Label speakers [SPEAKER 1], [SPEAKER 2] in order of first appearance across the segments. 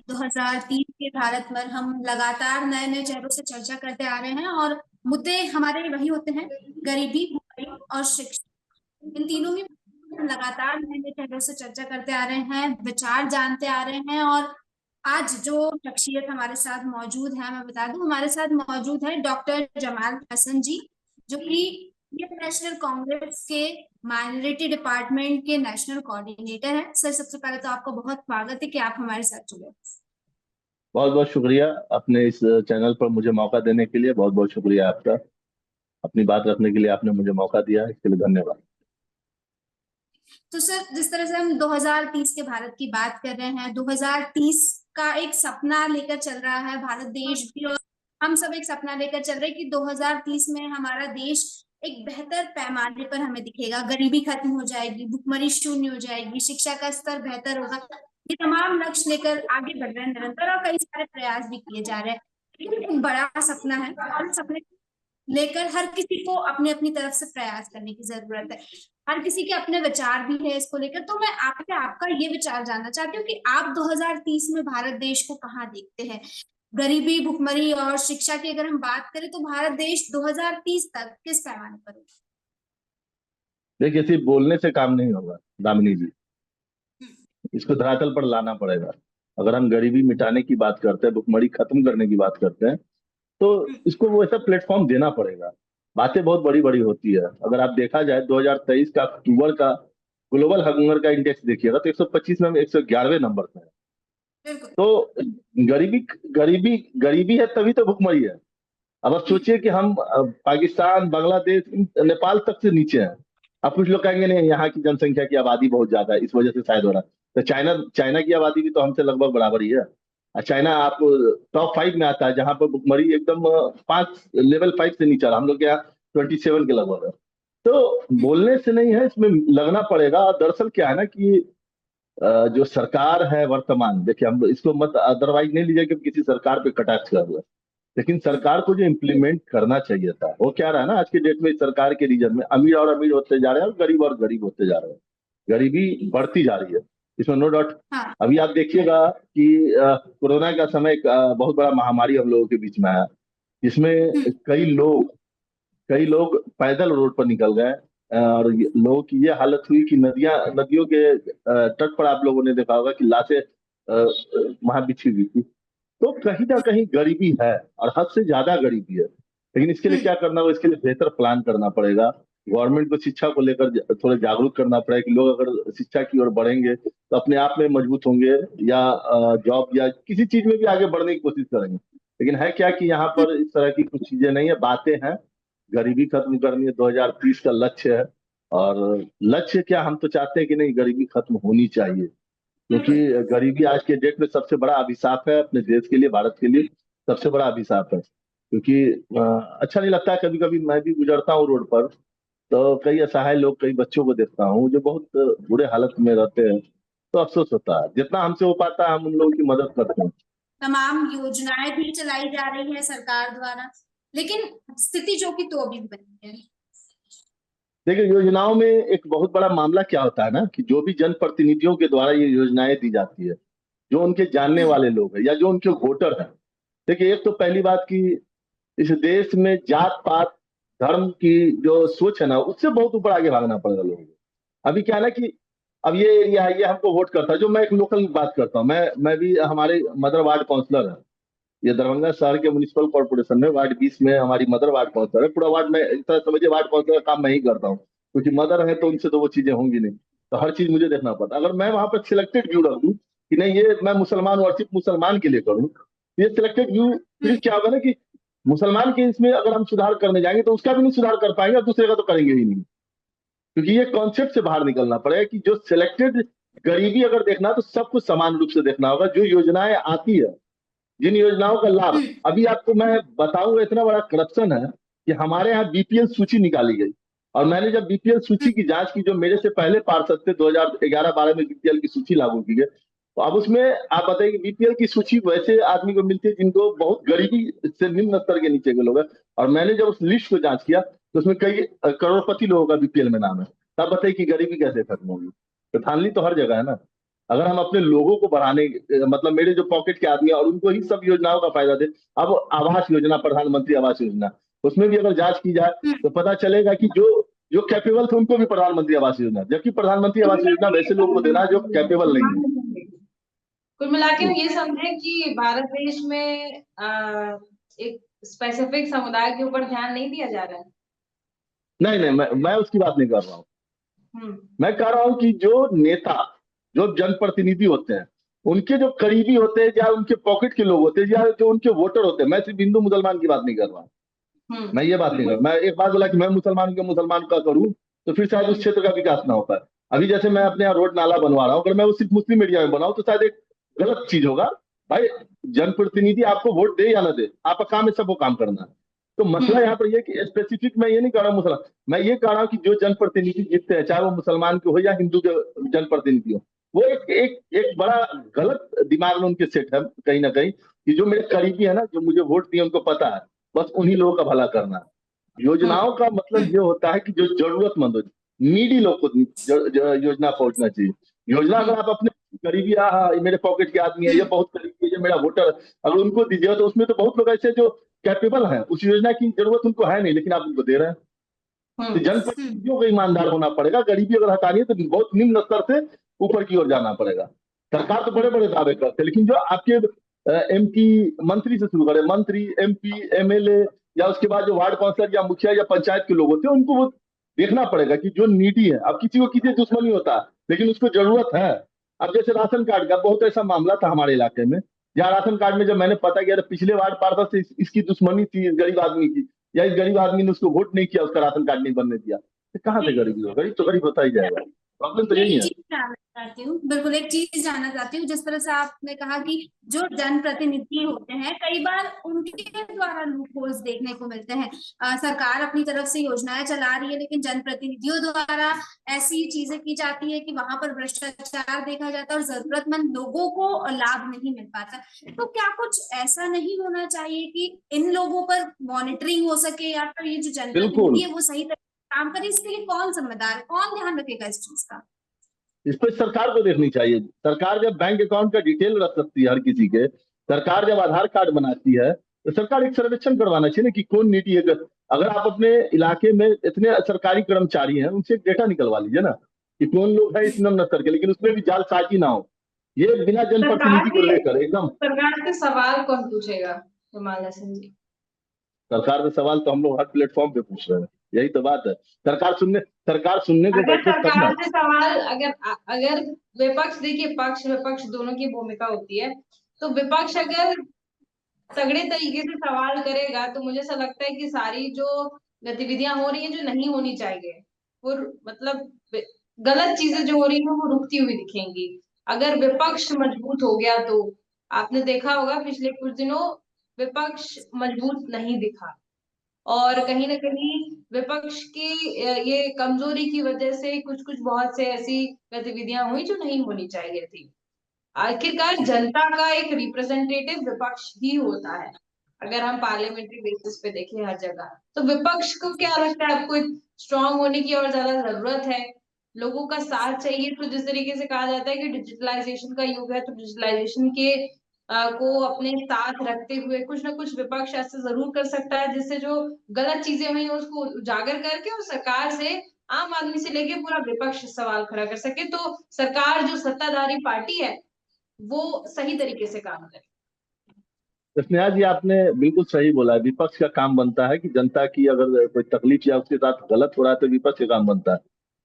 [SPEAKER 1] 2030 के भारत में हम लगातार नए नए चेहरों से चर्चा करते आ रहे हैं और मुद्दे हमारे वही होते हैं। गरीबी, भुखमरी और शिक्षा, इन तीनों ही हम लगातार नए नए चेहरों से चर्चा करते आ रहे हैं, विचार जानते आ रहे हैं। और आज जो शख्सियत हमारे साथ मौजूद है, मैं बता दूं, हमारे साथ मौजूद है डॉक्टर जमाल हसन जी, जो कि इंडियन नेशनल कांग्रेस के माइनॉरिटी डिपार्टमेंट के नेशनल कोऑर्डिनेटर है। सर, सबसे पहले तो आपको बहुत स्वागत है कि आप हमारे साथ जुड़े।
[SPEAKER 2] बहुत बहुत शुक्रिया। अपने इस चैनल पर मुझे मौका देने के लिए बहुत बहुत शुक्रिया आपका। अपनी बात रखने के लिए आपने मुझे मौका दिया, इसके लिए धन्यवाद।
[SPEAKER 1] तो सर, जिस तरह से हम 2030 के भारत की बात कर रहे हैं, 2030 का एक सपना लेकर चल रहा है भारत देश भी, और हम सब एक सपना लेकर चल रहे हैं कि 2030 में हमारा देश एक बेहतर पैमाने पर हमें दिखेगा। गरीबी खत्म हो जाएगी, भुखमरी शून्य हो जाएगी, शिक्षा का स्तर बेहतर होगा। ये तमाम लक्ष्य लेकर आगे बढ़ रहे हैं निरंतर, और कई सारे प्रयास भी किए जा रहे हैं। लेकिन एक बड़ा सपना है और इस सपने लेकर हर किसी को अपने अपनी तरफ से प्रयास करने की जरूरत है। हर किसी के अपने विचार भी है इसको लेकर। तो मैं आपसे आपका ये विचार जानना चाहती हूँ कि आप 2030 में भारत देश को कहाँ देखते हैं? गरीबी, भुखमरी और शिक्षा की अगर हम बात करें तो भारत देश 2030 तक किस पैमाने पर होगा?
[SPEAKER 2] देखिए, सिर्फ बोलने से काम नहीं होगा दामिनी जी, इसको धरातल पर लाना पड़ेगा। अगर हम गरीबी मिटाने की बात करते हैं, भुखमरी खत्म करने की बात करते हैं, तो इसको वो ऐसा प्लेटफॉर्म देना पड़ेगा। बातें बहुत बड़ी बड़ी होती है। अगर आप देखा जाए 2023 का अक्टूबर का ग्लोबल हंगर का इंडेक्स देखिएगा तो 125 में हम 111वें नंबर पे है।
[SPEAKER 1] बिल्कुल।
[SPEAKER 2] तो गरीबी गरीबी गरीबी है तभी तो भुखमरी है। अब आप सोचिए कि हम पाकिस्तान, बांग्लादेश, नेपाल तक से नीचे हैं। अब कुछ लोग कहेंगे नहीं, यहाँ की जनसंख्या की आबादी बहुत ज्यादा है, इस वजह से शायद हो रहा है। तो चाइना चाइना की आबादी भी तो हमसे लगभग बराबर ही है। और चाइना आप टॉप 5 में आता है, जहां पर भुखमरी एकदम 5 लेवल 5 से नीचे, हम लोग के यहाँ 27 के लगभग है। तो बोलने से नहीं है, इसमें लगना पड़ेगा। और दरअसल क्या है ना कि जो सरकार है वर्तमान, देखिए हम इसको मत अदरवाइज नहीं लीजिए कि हम किसी सरकार पे कटाक्ष कर रहे हैं, लेकिन सरकार को जो इम्प्लीमेंट करना चाहिए था वो क्या रहा है ना। आज के डेट में सरकार के रीजन में अमीर और अमीर होते जा रहे हैं और गरीब होते जा रहे हैं। गरीबी बढ़ती जा रही है, इसमें नो डाउट।
[SPEAKER 1] हाँ।
[SPEAKER 2] अभी आप देखिएगा कि कोरोना का समय एक बहुत बड़ा महामारी हम लोगों के बीच में आया, जिसमें कई लोग पैदल रोड पर निकल गए। और लोगों की ये हालत हुई कि नदियों के तट पर आप लोगों ने देखा होगा कि लाशें वहां बिछी हुई थी। तो कहीं ना कहीं गरीबी है, और हद से ज्यादा गरीबी है। लेकिन इसके लिए क्या करना होगा? इसके लिए बेहतर प्लान करना पड़ेगा। गवर्नमेंट को शिक्षा को लेकर थोड़े जागरूक करना पड़ेगा कि लोग अगर शिक्षा की ओर बढ़ेंगे तो अपने आप में मजबूत होंगे, या जॉब या किसी चीज में भी आगे बढ़ने की कोशिश करेंगे। लेकिन है क्या कि यहाँ पर इस तरह की कुछ चीजें नहीं है, बातें हैं। गरीबी खत्म करनी है, 2030 का लक्ष्य है। और लक्ष्य क्या, हम तो चाहते हैं कि नहीं, गरीबी खत्म होनी चाहिए। क्योंकि गरीबी आज के डेट में सबसे बड़ा अभिशाप है अपने देश के लिए, भारत के लिए सबसे बड़ा अभिशाप है। क्योंकि अच्छा नहीं लगता है, कभी कभी मैं भी गुजरता हूँ रोड पर तो कई असहाय लोग, कई बच्चों को देखता हूँ जो बहुत बुरे हालत में रहते हैं। तो अफसोस होता है। जितना हमसे हो पाता है हम उन लोगों की मदद करते हैं।
[SPEAKER 1] तमाम योजनाएं भी चलाई जा रही है सरकार द्वारा, लेकिन स्थिति जो कि तो अभी भी बनी है।
[SPEAKER 2] देखिए, योजनाओं में एक बहुत बड़ा मामला क्या होता है ना कि जो भी जनप्रतिनिधियों के द्वारा ये योजनाएं दी जाती है, जो उनके जानने वाले लोग हैं या जो उनके वोटर हैं। देखिए, एक तो पहली बात कि इस देश में जात पात धर्म की जो सोच है ना, उससे बहुत ऊपर आगे भागना पड़ेगा लोगों को। अभी क्या है ना कि अब ये एरिया है, ये हमको वोट करता है। जो मैं एक लोकल बात करता हूँ, मैं भी हमारे मदर वार्ड काउंसलर है। ये दरभंगा शहर के म्युनिसिपल कॉर्पोरेशन में वार्ड 20 में हमारी मदर वार्ड काउंसलर है। पूरा वार्ड में इस तरह समझिए वार्ड काउंसलर का काम मैं ही करता हूँ, क्योंकि मदर है तो उनसे तो वो चीजें होंगी नहीं। तो हर चीज मुझे देखना पड़ता। अगर मैं वहां पर सिलेक्टेड व्यू रख दूं कि नहीं, ये मैं मुसलमान हूँ और सिर्फ मुसलमान के लिए करूँ, ये सिलेक्टेड व्यू, फिर क्या होगा ना कि मुसलमान के इसमें अगर हम सुधार करने जाएंगे तो उसका भी नहीं सुधार कर पाएंगे और दूसरे का तो करेंगे ही नहीं। क्योंकि ये कॉन्सेप्ट से बाहर निकलना पड़ेगा कि जो सिलेक्टेड, गरीबी अगर देखना है तो सबको समान रूप से देखना होगा। जो योजनाएं आती है, जिन योजनाओं का लाभ, अभी आपको मैं बताऊंगा, इतना बड़ा करप्शन है कि हमारे यहाँ बीपीएल सूची निकाली गई। और मैंने जब बीपीएल सूची की जांच की, जो मेरे से पहले पार्षद थे, 2011-12 में बीपीएल की सूची लागू की गई। तो अब उसमें आप बताइए कि बीपीएल की सूची वैसे आदमी को मिलती है जिनको बहुत गरीबी से निम्न स्तर के नीचे के लोग हैं। और मैंने जब उस लिस्ट को जांच किया तो उसमें कई करोड़पति लोगों का बीपीएल में नाम है। तब बताइए कि गरीबी कैसे खत्म होगी। तो धांधली तो हर जगह है ना। अगर हम अपने लोगों को बढ़ाने, मतलब मेरे जो पॉकेट के आदमी है और उनको ही सब योजनाओं का फायदा दे। अब आवास योजना, प्रधानमंत्री आवास योजना, उसमें भी अगर जांच की जाए
[SPEAKER 1] हम्म।
[SPEAKER 2] तो पता चलेगा कि जो जो कैपेबल थे उनको भी प्रधानमंत्री आवास योजना, जबकि प्रधानमंत्री आवास योजना वैसे लोगों को देना है जो कैपेबल नहीं है।
[SPEAKER 3] कुल मिला के
[SPEAKER 2] जी।
[SPEAKER 3] हम ये समझे कि भारत देश में एक स्पेसिफिक समुदाय के ऊपर ध्यान नहीं दिया जा रहा है।
[SPEAKER 2] नहीं नहीं, मैं उसकी बात नहीं कर रहा हूँ।
[SPEAKER 3] हम्म।
[SPEAKER 2] मैं कह रहा हूँ कि जो नेता, जो जनप्रतिनिधि होते हैं, उनके जो करीबी होते हैं या उनके पॉकेट के लोग होते हैं या जो उनके वोटर होते हैं, मैं सिर्फ हिंदू मुसलमान की बात नहीं कर रहा हूँ। मैं ये बात नहीं कर रहा। मैं एक बात बोला कि मैं मुसलमान का करूं तो फिर शायद उस क्षेत्र का विकास ना हो पाए। अभी जैसे मैं अपने यहाँ रोड नाला बनवा रहा हूँ, अगर मैं वो सिर्फ मुस्लिम एरिया में बनाऊं तो शायद एक गलत चीज होगा। भाई, जनप्रतिनिधि आपको वोट दे या ना दे, आपका काम है सबको काम करना है। तो मसला यहाँ पर ये कि स्पेसिफिक मैं ये नहीं कह रहा मुसलमान, मैं ये कह रहा हूँ कि जो जनप्रतिनिधि जीतते हैं, चाहे वो मुसलमान के हो या हिंदू के जनप्रतिनिधि हो, वो एक एक एक बड़ा गलत दिमाग में उनके सेट है कहीं ना कहीं, कि जो मेरे करीबी है ना, जो मुझे वोट दिए उनको पता है बस उन्हीं लोगों का भला करना है। योजनाओं का मतलब ये होता है कि जो जरूरतमंद हो, नीडी लोग को योजना पहुंचना चाहिए। योजना अगर आप अपने करीबी, हाँ ये मेरे पॉकेट के आदमी है, ये बहुत करीबी है, ये मेरा वोटर है, अगर उनको दीजिए तो उसमें तो बहुत लोग ऐसे जो कैपेबल हैं, उस योजना की जरूरत उनको है नहीं, लेकिन आप उनको दे रहे हैं। तो जनप्रतिनिधियों को ईमानदार होना पड़ेगा। गरीबी अगर हटानी है तो बहुत निम्न स्तर से ऊपर की ओर जाना पड़ेगा। सरकार तो बड़े बड़े दावे करते हैं, लेकिन जो आपके एमपी, मंत्री से शुरू करें, मंत्री, एमपी, एमएलए, या उसके बाद जो वार्ड काउंसलर या मुखिया या पंचायत के लोग होते हैं, उनको वो देखना पड़ेगा कि जो नीडी है, अब किसी को किसी दुश्मनी होता है लेकिन उसको जरूरत है। अब जैसे राशन कार्ड का बहुत ऐसा मामला था हमारे इलाके में, जहाँ राशन कार्ड में जब मैंने पता किया तो पिछले वार्ड पार्षद से इसकी दुश्मनी थी, इस गरीब आदमी की, या इस गरीब आदमी ने उसको वोट नहीं किया, उसका राशन कार्ड नहीं बनने दिया, तो कहाँ से गरीबी हो? गरीब तो गरीब होता ही जाएगा। प्रॉब्लम तो यही
[SPEAKER 1] एक
[SPEAKER 2] है।
[SPEAKER 1] चीज जानना चाहती हूँ, बिल्कुल एक चीज जानना चाहती हूँ। जिस तरह से आपने कहा कि जो जनप्रतिनिधि होते हैं, कई बार उनके द्वारा लूप होल्स देखने को मिलते हैं। सरकार अपनी तरफ से योजनाएं चला रही है, लेकिन जनप्रतिनिधियों द्वारा ऐसी चीजें की जाती है कि वहां पर भ्रष्टाचार देखा जाता है और जरूरतमंद लोगों को लाभ नहीं मिल पाता। तो क्या कुछ ऐसा नहीं होना चाहिए कि इन लोगों पर मॉनिटरिंग हो सके, या फिर ये जो
[SPEAKER 2] बिल्कुल,
[SPEAKER 1] जनप्रतिनिधि है वो सही काम करे? इसके लिए कौन जिम्मेदार है, कौन ध्यान रखेगा इस चीज का?
[SPEAKER 2] इस पर सरकार को देखनी चाहिए। सरकार जब बैंक अकाउंट का डिटेल रख सकती है हर किसी के, सरकार जब आधार कार्ड बनाती है, तो सरकार एक सर्वेक्षण करवाना चाहिए ना कि कौन नीति है। अगर आप अपने इलाके में इतने सरकारी कर्मचारी हैं, उनसे एक डेटा निकलवा लीजिए ना कि कौन लोग हैं इस निम्न स्तर के, लेकिन उसमें भी जालसाजी ना हो, ये बिना जनप्रतिनिधि को लेकर एकदम।
[SPEAKER 3] सरकार से सवाल कौन पूछेगा हिमालय सिंह जी?
[SPEAKER 2] सरकार से सवाल तो हम लोग हर प्लेटफॉर्म पे पूछ रहे हैं, यही तो बात है। सरकार सुनने को
[SPEAKER 3] अगर
[SPEAKER 2] बैठे तब ना।
[SPEAKER 3] सरकार से सवाल, अगर अगर विपक्ष, देखिए पक्ष विपक्ष दोनों की भूमिका होती है, तो विपक्ष अगर तगड़े तरीके से सवाल करेगा तो मुझे ऐसा लगता है कि सारी जो गतिविधियां हो रही है जो नहीं होनी चाहिए, वो मतलब गलत चीजें जो हो रही है वो रुकती हुई दिखेंगी। अगर विपक्ष मजबूत हो गया तो आपने देखा होगा पिछले कुछ दिनों विपक्ष मजबूत नहीं दिखा, और कहीं ना कहीं विपक्ष की ये कमजोरी की वजह से कुछ कुछ बहुत से ऐसी गतिविधियां हुई जो नहीं होनी चाहिए थी। आखिरकार जनता का एक रिप्रेजेंटेटिव विपक्ष ही होता है, अगर हम पार्लियामेंट्री बेसिस पे देखें हर जगह। तो विपक्ष को क्या लगता है, आपको स्ट्रांग होने की और ज्यादा जरूरत है, लोगों का साथ चाहिए। तो जिस तरीके से कहा जाता है कि डिजिटलाइजेशन का युग है, तो डिजिटलाइजेशन के को अपने साथ रखते हुए कुछ ना कुछ विपक्ष ऐसे जरूर कर सकता है जिससे जो गलत चीजें हुई हैं उसको उजागर करके और सरकार से, आम आदमी से लेके पूरा विपक्ष सवाल खड़ा कर सके, तो सरकार जो सत्ताधारी पार्टी है वो सही तरीके से काम करे।
[SPEAKER 2] स्नेहा जी, आपने बिल्कुल सही बोला है। विपक्ष का काम बनता है कि जनता की अगर कोई तकलीफ या उसके साथ गलत हो रहा है तो विपक्ष का काम बनता है।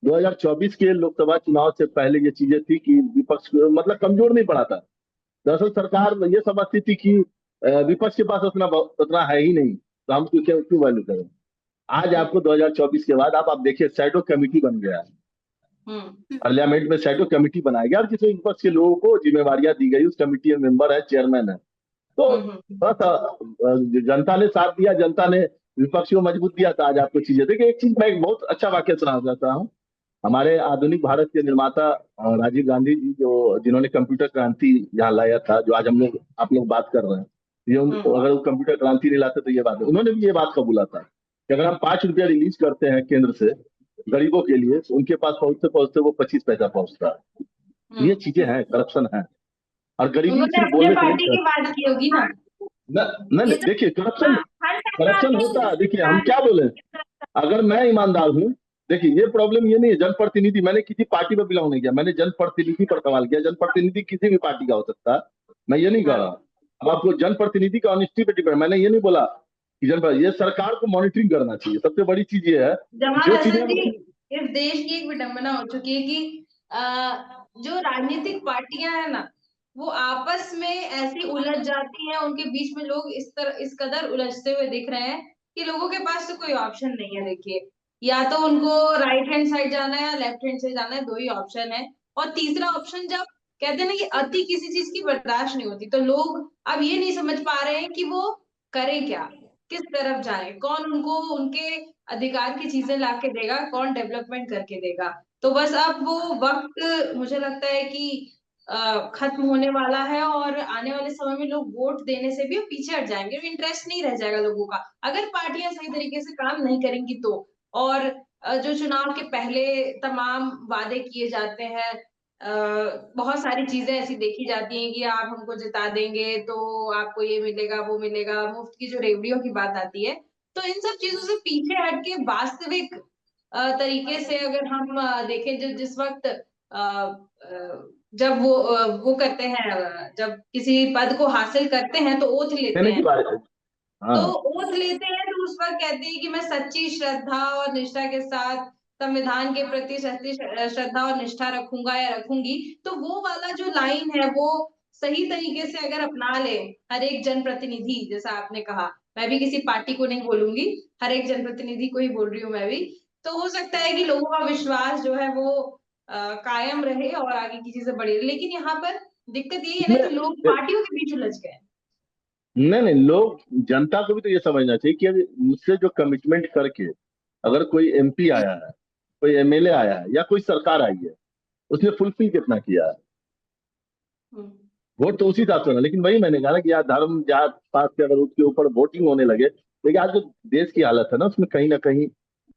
[SPEAKER 2] 2024 के लोकसभा चुनाव से पहले ये चीजें थी कि विपक्ष मतलब कमजोर नहीं पड़ा था। दरअसल सरकार ये समझती थी कि विपक्ष के पास उतना है ही नहीं, तो हम क्यों क्यों वैल्यू करें। आज आपको 2024 के बाद आप देखिए शैडो कमेटी बन गया है, पार्लियामेंट में शैडो कमेटी बनाया गया और जिसमें विपक्ष के लोगों को जिम्मेवारियां दी गई। उस कमेटी में मेंबर है, चेयरमैन है। तो थोड़ा सा जनता ने साथ दिया, जनता ने विपक्ष को मजबूत दिया, तो आज आपको चीजें देखिए। एक चीज मैं एक बहुत अच्छा वाक्य सुना चाहता हूँ। हमारे आधुनिक भारत के निर्माता राजीव गांधी जी, जो जिन्होंने कंप्यूटर क्रांति यहाँ लाया था, जो आज हम लोग आप लोग बात कर रहे हैं, ये अगर वो कंप्यूटर क्रांति नहीं लाते तो ये बात, उन्होंने भी ये बात कबूला था कि अगर हम 5 रुपया रिलीज करते हैं केंद्र से गरीबों के लिए, उनके पास पहुंचते पहुंचते वो 25 पैसा पहुंचता है। ये चीजें हैं, करप्शन है। और गरीबी
[SPEAKER 3] उन्होंने
[SPEAKER 2] सिर्फ
[SPEAKER 3] अपने
[SPEAKER 2] बोलने से नहीं
[SPEAKER 3] पार्टी की बात की होगी ना।
[SPEAKER 2] न,
[SPEAKER 1] ये तो
[SPEAKER 2] देखिए करप्शन,
[SPEAKER 1] हर सरकार
[SPEAKER 2] करप्शन
[SPEAKER 1] में
[SPEAKER 2] होता है। देखिए हम क्या बोले, अगर मैं ईमानदार हूँ, देखिए ये प्रॉब्लम ये नहीं है जनप्रतिनिधि, मैंने किसी पार्टी में बिलोंग नहीं किया, मैंने जनप्रतिनिधि पर सवाल किया। जनप्रतिनिधि किसी भी पार्टी का हो सकता है, मैं ये नहीं कह
[SPEAKER 3] हाँ।
[SPEAKER 2] रहा। अब आपको जनप्रतिनिधि का ऑनेस्टी पे डिपेंड, मैंने ये नहीं बोला कि ये सरकार को मॉनिटरिंग करना चाहिए। सबसे बड़ी चीज ये है,
[SPEAKER 3] जमाल
[SPEAKER 2] जो चीजें
[SPEAKER 3] हसन जी, इस देश की एक विडंबना हो चुकी है कि जो राजनीतिक पार्टियां हैं ना, वो आपस में ऐसी उलझ जाती हैं, उनके बीच में लोग इस कदर उलझते हुए दिख रहे हैं कि लोगों के पास तो कोई ऑप्शन नहीं है। देखिए, या तो उनको राइट हैंड साइड जाना है या लेफ्ट हैंड से जाना है, दो ही ऑप्शन है। और तीसरा ऑप्शन, जब कहते हैं ना कि अति किसी चीज की बर्दाश्त नहीं होती, तो लोग अब ये नहीं समझ पा रहे हैं कि वो करें क्या, किस तरफ जाए, कौन उनको उनके अधिकार की चीजें ला के देगा, कौन डेवलपमेंट करके देगा। तो बस अब वो वक्त मुझे लगता है कि खत्म होने वाला है, और आने वाले समय में लोग वोट देने से भी पीछे हट जाएंगे, इंटरेस्ट नहीं रह जाएगा लोगों का अगर पार्टियां सही तरीके से काम नहीं करेंगी तो। और जो चुनाव के पहले तमाम वादे किए जाते हैं, बहुत सारी चीजें ऐसी देखी जाती हैं कि आप हमको जिता देंगे तो आपको ये मिलेगा वो मिलेगा, मुफ्त की जो रेवड़ियों की बात आती है। तो इन सब चीजों से पीछे हट के वास्तविक तरीके से अगर हम देखें, जो जिस वक्त जब वो करते हैं, जब किसी पद को हासिल करते हैं तो ओथ लेते
[SPEAKER 2] कहने की
[SPEAKER 3] हैं।
[SPEAKER 2] बात है।
[SPEAKER 3] तो
[SPEAKER 2] हाँ,
[SPEAKER 3] ओथ लेते हैं तो उस वक्त कहते हैं कि मैं सच्ची श्रद्धा और निष्ठा के साथ संविधान के प्रति सच्ची श्रद्धा और निष्ठा रखूंगा या रखूंगी। तो वो वाला जो लाइन है, वो सही तरीके से अगर अपना ले हर एक जनप्रतिनिधि, जैसा आपने कहा, मैं भी किसी पार्टी को नहीं बोलूंगी, हर एक जनप्रतिनिधि को ही बोल रही हूँ मैं भी, तो हो सकता है कि लोगों का विश्वास जो है वो कायम रहे और आगे की चीजें बढ़ी रहे। लेकिन यहाँ पर दिक्कत यही है ना
[SPEAKER 2] इसमें
[SPEAKER 3] कि लोग पार्टियों के बीच उलझ गए।
[SPEAKER 2] नहीं नहीं, लोग, जनता को भी तो ये समझना चाहिए कि अभी मुझसे जो कमिटमेंट करके अगर कोई एमपी आया है, कोई एमएलए आया है, या कोई सरकार आई है, उसने फुलफिल कितना किया है।
[SPEAKER 3] हम्म।
[SPEAKER 2] वोट तो उसी हिसाब से होना, लेकिन वही मैंने कहा ना कि यार धर्म जात पात के अगर उसके ऊपर वोटिंग होने लगे, लेकिन आज जो देश की हालत है ना, उसमें कहीं ना कहीं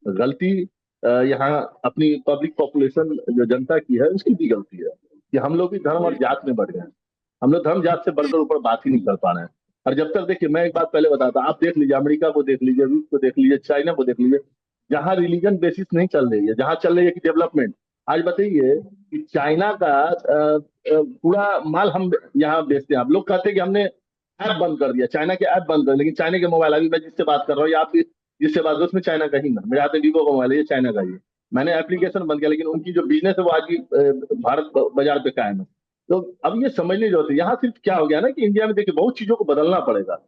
[SPEAKER 2] गलती यहाँ अपनी पब्लिक पॉपुलेशन जो जनता की है उसकी भी गलती है कि हम लोग भी धर्म और जात में बढ़ गए हैं। हम लोग धर्म जात से बढ़कर ऊपर बात ही नहीं कर पा रहे हैं। और जब तक, देखिए मैं एक बात पहले बताता, आप देख लीजिए अमेरिका को, देख लीजिए रूस को, देख लीजिए चाइना को, देख लीजिए, जहाँ रिलीजन बेसिस नहीं चल रही है, जहाँ चल रही है कि डेवलपमेंट। आज बताइए कि चाइना का पूरा माल हम यहाँ बेचते हैं। आप लोग कहते हैं कि हमने ऐप बंद कर दिया, चाइना के ऐप बंद कर, लेकिन चाइना के मोबाइल, अभी मैं जिससे बात कर रहा हूँ या आप भी जिससे बात करो, उसमें चाइना का ही ना, मेरे हाथ में वीवो का मोबाइल है, ये चाइना का ही है। मैंने एप्लीकेशन बंद किया, लेकिन उनकी जो बिजनेस है वो आज भी भारत बाजार पे कायम है। तो अब ये समझने की जरूरत है, यहाँ सिर्फ क्या हो गया ना कि इंडिया में देखिए बहुत चीजों को बदलना पड़ेगा।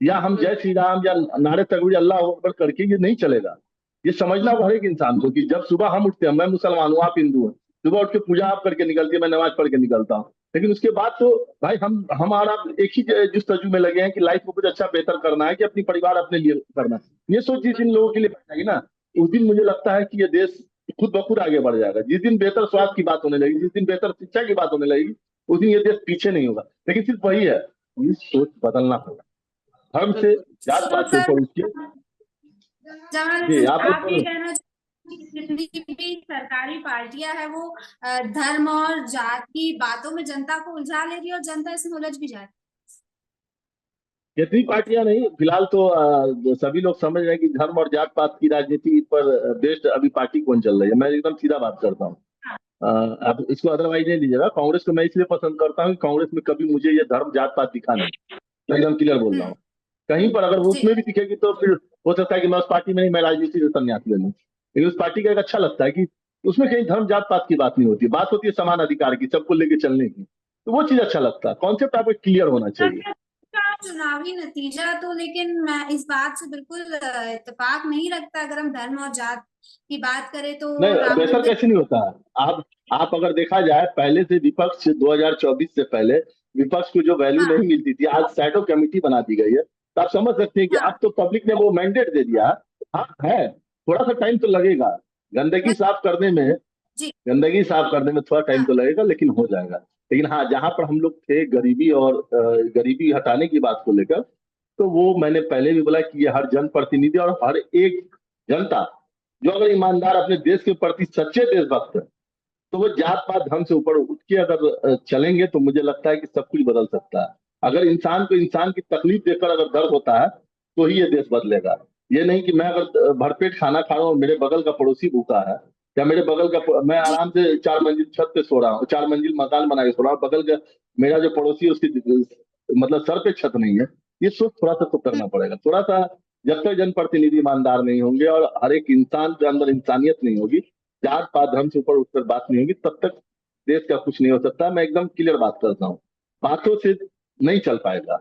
[SPEAKER 2] या हम जय श्री राम या नारे तकबीर अल्लाह अकबर करके ये नहीं चलेगा। ये समझना होगा हर एक इंसान को कि जब सुबह हम उठते हैं, मैं मुसलमान हूँ आप हिंदू हैं, सुबह उठ के पूजा आप करके निकलती है, मैं नमाज पढ़ के निकलता हूँ, लेकिन उसके बाद तो भाई हम हमारा एक ही जिस तर्जु में लगे हैं कि लाइफ को कुछ अच्छा बेहतर करना है, कि अपनी परिवार अपने लिए करना है। ये सोच जिस दिन लोगों के लिए बैठेगी ना, उस दिन मुझे लगता है कि ये देश खुद ब खुद आगे बढ़ जाएगा। जिस दिन बेहतर स्वास्थ्य की बात होने लगेगी, जिस दिन बेहतर शिक्षा की बात होने लगेगी, उस दिन ये देश पीछे नहीं होगा। लेकिन सिर्फ वही है, ये सोच बदलना होगा, धर्म से, जात
[SPEAKER 1] तो
[SPEAKER 2] पात के
[SPEAKER 1] सर,
[SPEAKER 2] ऊपर उसके।
[SPEAKER 1] जमाल
[SPEAKER 2] जी
[SPEAKER 1] हसन,
[SPEAKER 2] आप
[SPEAKER 1] आप ये
[SPEAKER 2] बोलो।
[SPEAKER 1] कहना चाहते हैं कि जितनी भी सरकारी पार्टियां हैं वो धर्म और जात की बातों में जनता को उलझा ले रही है और जनता इसमें उलझ भी जा रही
[SPEAKER 2] कितनी पार्टियां नहीं, फिलहाल तो सभी लोग समझ रहे हैं कि धर्म और जात पात की राजनीति पर बेस्ड अभी पार्टी कौन चल रही है। मैं एकदम सीधा बात करता हूँ, आप इसको अदरवाइज नहीं लीजिएगा। कांग्रेस को मैं इसलिए पसंद करता हूँ कि कांग्रेस में कभी मुझे ये धर्म जात पात दिखा नहीं, मैं एकदम क्लियर बोल रहा
[SPEAKER 1] है।
[SPEAKER 2] हूँ। कहीं पर अगर वो
[SPEAKER 1] जी।
[SPEAKER 2] उसमें भी दिखेगी तो फिर हो सकता है कि मैं उस पार्टी में नहीं, मैं राजनीति से संन्यास ले लूँ। लेकिन उस पार्टी का एक अच्छा लगता है कि उसमें कहीं धर्म जात पात की बात नहीं होती, बात होती है समान अधिकार की, सबको लेके चलने की। तो वो चीज अच्छा लगता है, कॉन्सेप्ट आपको क्लियर होना चाहिए।
[SPEAKER 1] का चुनावी नतीजा तो, लेकिन मैं इस बात से बिल्कुल इत्तेफाक नहीं रखता। अगर हम धर्म और जात की बात करें तो
[SPEAKER 2] नहीं,
[SPEAKER 1] राम
[SPEAKER 2] वैसा
[SPEAKER 1] मंदिर।
[SPEAKER 2] कैसे नहीं होता है। आप अगर देखा जाए, पहले से विपक्ष 2024 से पहले विपक्ष को जो वैल्यू
[SPEAKER 1] हाँ
[SPEAKER 2] नहीं मिलती थी, आज शैडो कमेटी बना दी गई है, तो आप समझ सकते हैं कि
[SPEAKER 1] हाँ
[SPEAKER 2] अब तो पब्लिक ने वो मैंडेट दे दिया। हाँ है, थोड़ा सा टाइम तो लगेगा, गंदगी साफ करने में,
[SPEAKER 1] जी।
[SPEAKER 2] गंदगी साफ करने में थोड़ा टाइम
[SPEAKER 1] हाँ
[SPEAKER 2] तो लगेगा, लेकिन हो जाएगा। लेकिन हाँ, जहां पर हम लोग थे गरीबी और गरीबी हटाने की बात को लेकर, तो वो मैंने पहले भी बोला कि ये हर जनप्रतिनिधि और हर एक जनता जो अगर ईमानदार अपने देश के प्रति सच्चे देशभक्त है, तो वो जात पात धर्म से ऊपर उठ के अगर चलेंगे तो मुझे लगता है कि सब कुछ बदल सकता है। अगर इंसान को इंसान की तकलीफ देखकर अगर दर्द होता है तो ही ये देश बदलेगा। ये नहीं कि मैं अगर भरपेट खाना खा रहा हूँ, मेरे बगल का पड़ोसी भूखा है, या मेरे बगल का मैं
[SPEAKER 1] जी
[SPEAKER 2] आराम से 4 मंजिल छत पे सो रहा हूँ, 4 मंजिल मकान बना के सो रहा हूँ, बगल का मेरा जो पड़ोसी है उसकी मतलब सर पे छत नहीं है। ये सोच थोड़ा सा तो करना पड़ेगा, थोड़ा सा। जब तक जनप्रतिनिधि ईमानदार नहीं होंगे और हर एक इंसान के अंदर इंसानियत नहीं होगी, जात पात धर्म से ऊपर उठकर बात नहीं होगी, तब तक देश का कुछ नहीं हो सकता। मैं एकदम क्लियर बात करता हूँ, बातों से नहीं चल पाएगा।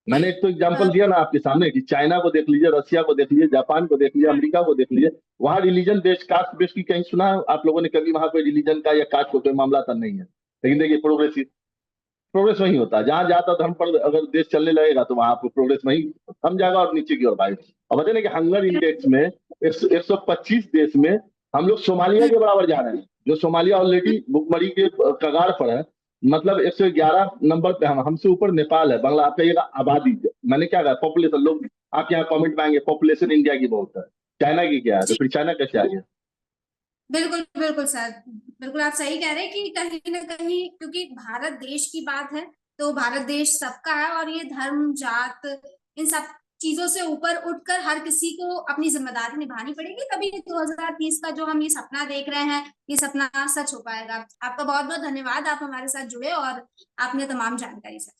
[SPEAKER 2] मैंने एक तो एग्जांपल दिया ना आपके सामने कि चाइना को देख लीजिए, रशिया को देख लीजिए, जापान को देख लीजिए, अमेरिका को देख लीजिए, वहां रिलीजन बेस्ड कास्ट बेस्ड की कहीं सुना है आप लोगों ने कभी? वहां कोई रिलीजन का या कास्ट का कोई मामला था नहीं है। लेकिन देखिए प्रोग्रेस वही होता है, जहां ज्यादा धर्म पर अगर देश चलने लगेगा तो वहां आपको प्रोग्रेस वही थम जाएगा और नीचे की ओर भागेगा। और बताए ना कि हंगर इंडेक्स में 125 देश में हम लोग सोमालिया के बराबर जा रहे हैं, जो सोमालिया ऑलरेडी भुखमरी के कगार पर है। मतलब 111 नंबर पे हमसे ऊपर नेपाल है। बांग्ला आप कहिएगा आबादी, मैंने क्या कहा पॉपुलेशन, लोग आप यहाँ कमेंट में आएंगे पॉपुलेशन इंडिया की बहुत है, चाइना की क्या है, तो
[SPEAKER 1] जी
[SPEAKER 2] फिर चाइना कैसे आ गया?
[SPEAKER 1] बिल्कुल बिल्कुल सर, बिल्कुल आप सही कह रहे हैं कि कहीं ना कहीं क्योंकि भारत देश की बात है, तो भारत देश सबका है और ये धर्म जात इन सब चीजों से ऊपर उठकर हर किसी को अपनी जिम्मेदारी निभानी पड़ेगी, तभी 2030 का जो हम ये सपना देख रहे हैं ये सपना सच हो पाएगा। आपका बहुत बहुत धन्यवाद, आप हमारे साथ जुड़े और आपने तमाम जानकारी दी।